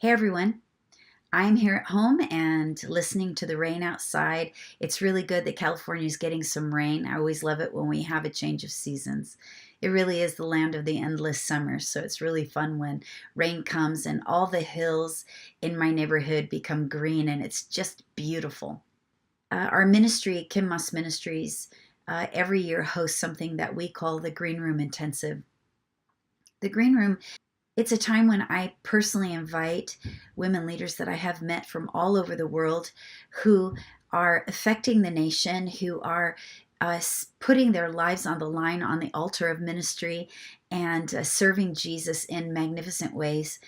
Hey everyone, I'm here at home and listening to the rain outside. It's really good that California is getting some rain. I always love it when we have a change of seasons. It really is the land of the endless summer, so it's really fun when rain comes and all the hills in my neighborhood become green and it's just beautiful. Our ministry, Maas Ministries, every year hosts something that we call the Green Room Intensive. The Green Room, it's a time when I personally invite women leaders that I have met from all over the world who are affecting the nation, who are putting their lives on the line on the altar of ministry and serving Jesus in magnificent ways.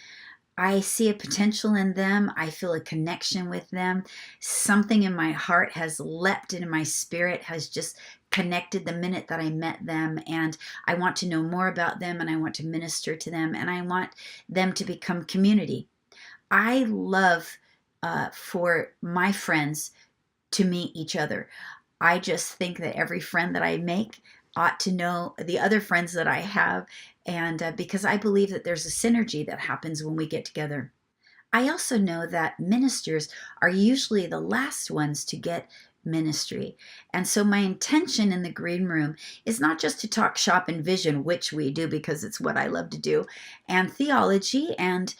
I see a potential in them. I feel a connection with them. Something in my heart has leapt into my spirit, has just connected the minute that I met them. And I want to know more about them and I want to minister to them and I want them to become community. I love for my friends to meet each other. I just think that every friend that I make ought to know the other friends that I have, and because I believe that there's a synergy that happens when we get together. I also know that ministers are usually the last ones to get ministry. And so my intention in the green room is not just to talk shop and vision, which we do because it's what I love to do, and theology and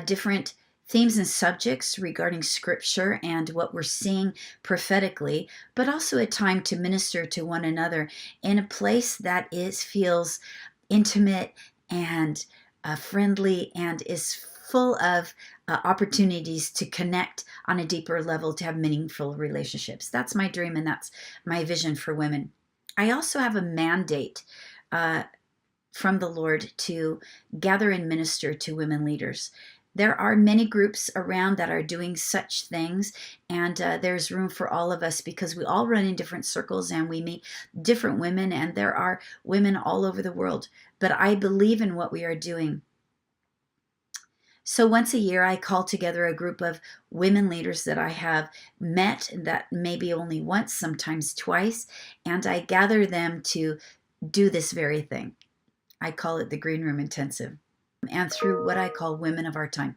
different themes and subjects regarding scripture and what we're seeing prophetically, but also a time to minister to one another in a place that feels intimate and friendly and is full of opportunities to connect on a deeper level, to have meaningful relationships. That's my dream and that's my vision for women. I also have a mandate from the Lord to gather and minister to women leaders. There are many groups around that are doing such things, and there's room for all of us because we all run in different circles and we meet different women, and there are women all over the world. But I believe in what we are doing. So once a year, I call together a group of women leaders that I have met, that maybe only once, sometimes twice, and I gather them to do this very thing. I call it the Green Room Intensive, and through what I call women of our time.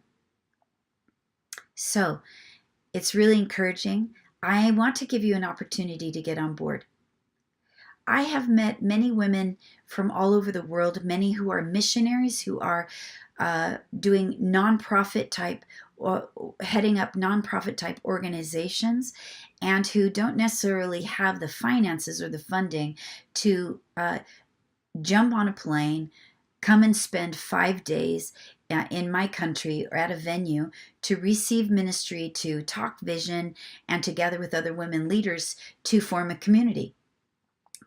So it's really encouraging. I want to give you an opportunity to get on board. I have met many women from all over the world, many who are missionaries, who are doing nonprofit type or heading up nonprofit type organizations, and who don't necessarily have the finances or the funding to jump on a plane, come and spend 5 days in my country or at a venue to receive ministry, to talk vision, and to gather with other women leaders to form a community.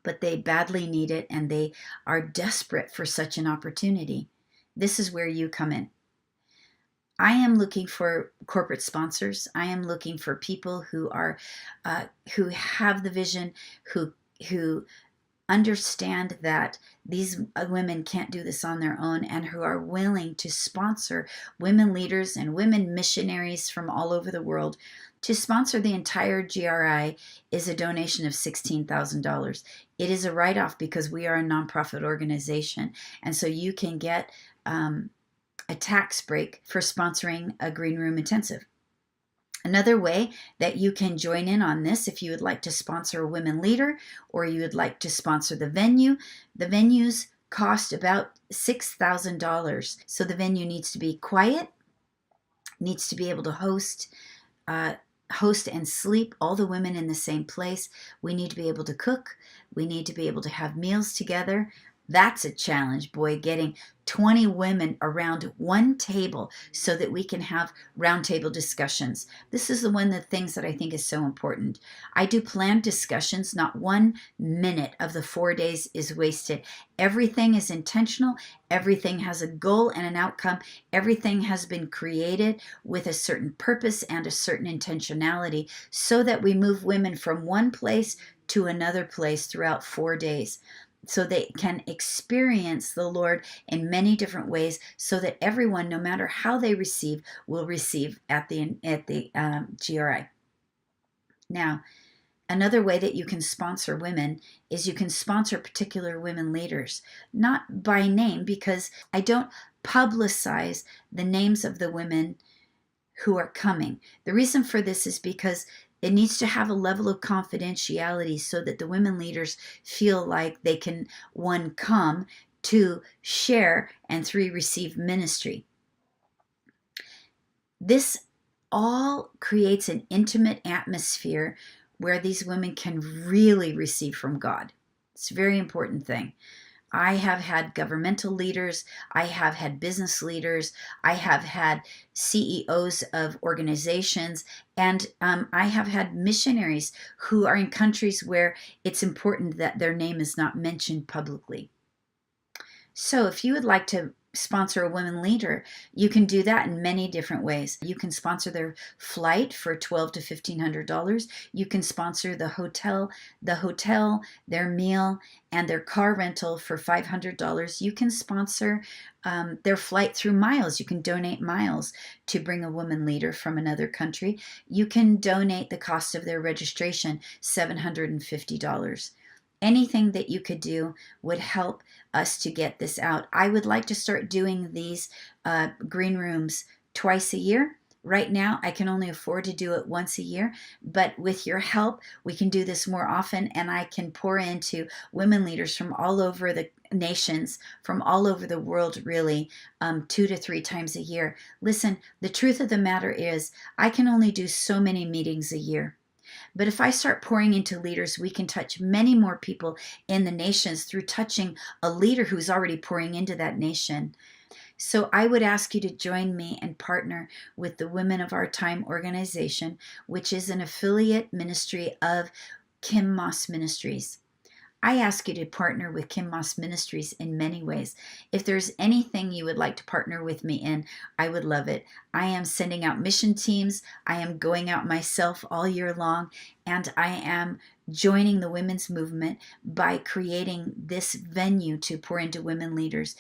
But they badly need it and they are desperate for such an opportunity. This is where you come in. I am looking for corporate sponsors. I am looking for people who are who have the vision, who understand that these women can't do this on their own, and who are willing to sponsor women leaders and women missionaries from all over the world. To sponsor the entire GRI is a donation of $16,000. It is a write-off because we are a nonprofit organization, and so you can get a tax break for sponsoring a Green Room Intensive. Another way that you can join in on this, if you would like to sponsor a women leader or you would like to sponsor the venues cost about $6,000. So the venue needs to be quiet, needs to be able to host and sleep all the women in the same place. We need to be able to cook. We need to be able to have meals together. That's a challenge, boy, getting 20 women around one table so that we can have roundtable discussions. This is one of the things that I think is so important. I do planned discussions. Not 1 minute of the 4 days is wasted. Everything is intentional. Everything has a goal and an outcome. Everything has been created with a certain purpose and a certain intentionality so that we move women from one place to another place throughout 4 days, so they can experience the Lord in many different ways, so that everyone, no matter how they receive, will receive at the GRI. Now, another way that you can sponsor women is you can sponsor particular women leaders, not by name, because I don't publicize the names of the women who are coming. The reason for this is because it needs to have a level of confidentiality so that the women leaders feel like they can, one, come, two, share, and three, receive ministry. This all creates an intimate atmosphere where these women can really receive from God. It's a very important thing. I have had governmental leaders, I have had business leaders, I have had CEOs of organizations, and I have had missionaries who are in countries where it's important that their name is not mentioned publicly. So if you would like to sponsor a women leader, you can do that in many different ways. You can sponsor their flight for $1,200 to $1,500. You can sponsor the hotel, their meal, and their car rental for $500. You can sponsor their flight through miles. You can donate miles to bring a woman leader from another country. You can donate the cost of their registration, $750. Anything that you could do would help us to get this out. I would like to start doing these green rooms twice a year. Right now, I can only afford to do it once a year, but with your help, we can do this more often, and I can pour into women leaders from all over the nations, from all over the world, really, 2 to 3 times a year. Listen, the truth of the matter is, I can only do so many meetings a year. But if I start pouring into leaders, we can touch many more people in the nations through touching a leader who's already pouring into that nation. So I would ask you to join me and partner with the Women of Our Time organization, which is an affiliate ministry of Kim Maas Ministries. I ask you to partner with Kim Maas Ministries in many ways. If there's anything you would like to partner with me in, I would love it. I am sending out mission teams. I am going out myself all year long, and I am joining the women's movement by creating this venue to pour into women leaders.